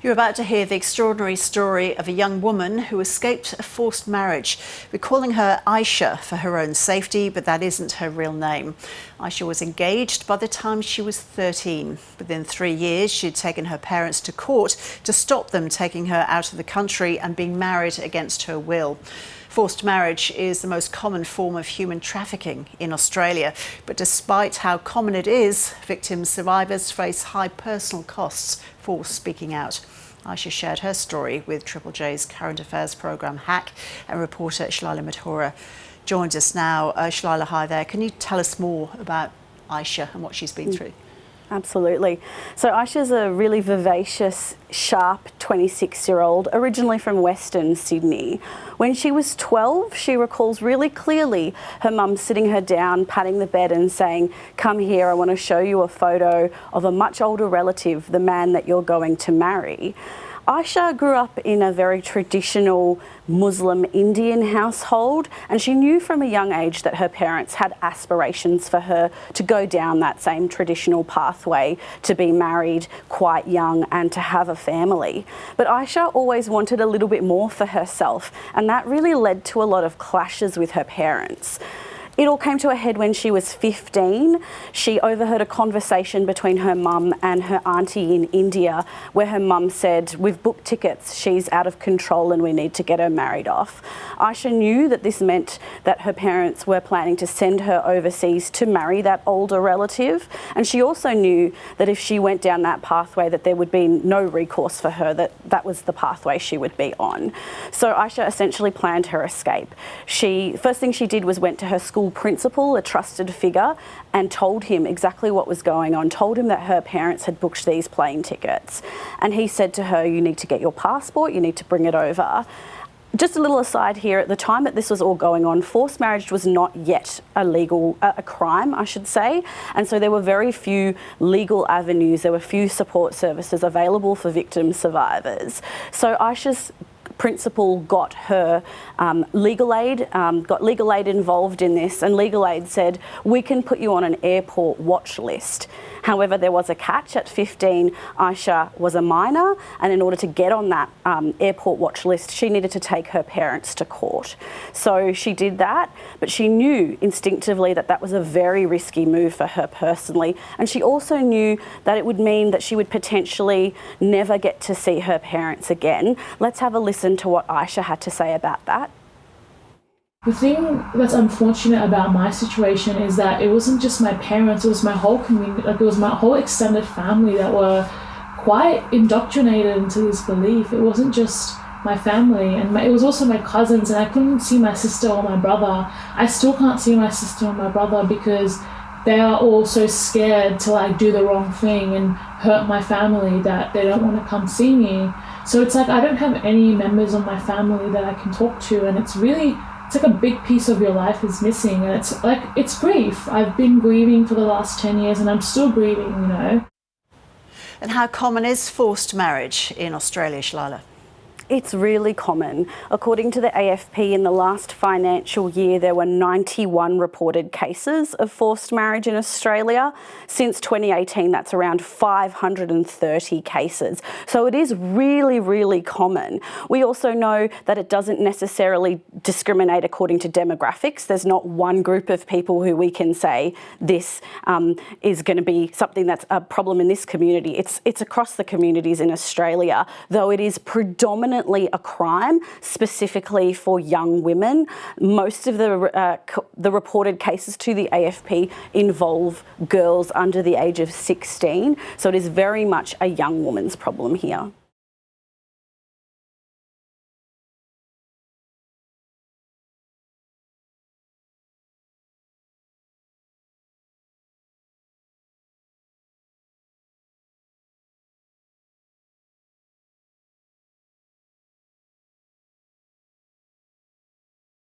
You're about to hear the extraordinary story of a young woman who escaped a forced marriage. We're calling her Aisha for her own safety, but that isn't her real name. Aisha was engaged by the time she was 13. Within 3 years, she'd taken her parents to court to stop them taking her out of the country and being married against her will. Forced marriage is the most common form of human trafficking in Australia. But despite how common it is, victim survivors face high personal costs for speaking out. Aisha shared her story with Triple J's current affairs programme Hack, and reporter Shalila Mathura joins us now. Shalila, hi there. Can you tell us more about Aisha and what she's been through? Absolutely. So Aisha's a really vivacious, sharp 26-year-old, originally from Western Sydney. When she was 12, she recalls really clearly her mum sitting her down, patting the bed and saying, "Come here, I want to show you a photo of a much older relative, the man that you're going to marry." Aisha grew up in a very traditional Muslim Indian household, and she knew from a young age that her parents had aspirations for her to go down that same traditional pathway, to be married quite young and to have a family. But Aisha always wanted a little bit more for herself, and that really led to a lot of clashes with her parents. It all came to a head when she was 15. She overheard a conversation between her mum and her auntie in India, where her mum said, "We've booked tickets, she's out of control and we need to get her married off." Aisha knew that this meant that her parents were planning to send her overseas to marry that older relative, and she also knew that if she went down that pathway that there would be no recourse for her, that was the pathway she would be on. So Aisha essentially planned her escape. First thing she did was went to her school principal, a trusted figure, and told him exactly what was going on, told him that her parents had booked these plane tickets. And he said to her, "You need to get your passport, you need to bring it over." Just a little aside here, at the time that this was all going on, forced marriage was not yet a crime, I should say. And so there were very few legal avenues, there were few support services available for victim survivors. So Aisha's principal got her legal aid involved in this, and legal aid said, "We can put you on an airport watch list." However, there was a catch. At 15, Aisha was a minor, and in order to get on that airport watch list, she needed to take her parents to court. So she did that, but she knew instinctively that that was a very risky move for her personally, and she also knew that it would mean that she would potentially never get to see her parents again. Let's have a listen to what Aisha had to say about that. The thing that's unfortunate about my situation is that it wasn't just my parents, it was my whole community, it was my whole extended family that were quite indoctrinated into this belief. It wasn't just my family, and it was also my cousins, and I couldn't see my sister or my brother. I still can't see my sister or my brother because they are all so scared to do the wrong thing and hurt my family that they don't want to come see me. So it's like I don't have any members of my family that I can talk to, and it's like a big piece of your life is missing, and it's grief. I've been grieving for the last 10 years and I'm still grieving, you know. And how common is forced marriage in Australia, Shalila? It's really common. According to the AFP, in the last financial year, there were 91 reported cases of forced marriage in Australia. Since 2018, that's around 530 cases. So it is really, really common. We also know that it doesn't necessarily discriminate according to demographics. There's not one group of people who we can say this is going to be something that's a problem in this community. It's across the communities in Australia, though it is predominantly a crime specifically for young women. Most of the reported cases to the AFP involve girls under the age of 16, so it is very much a young woman's problem here.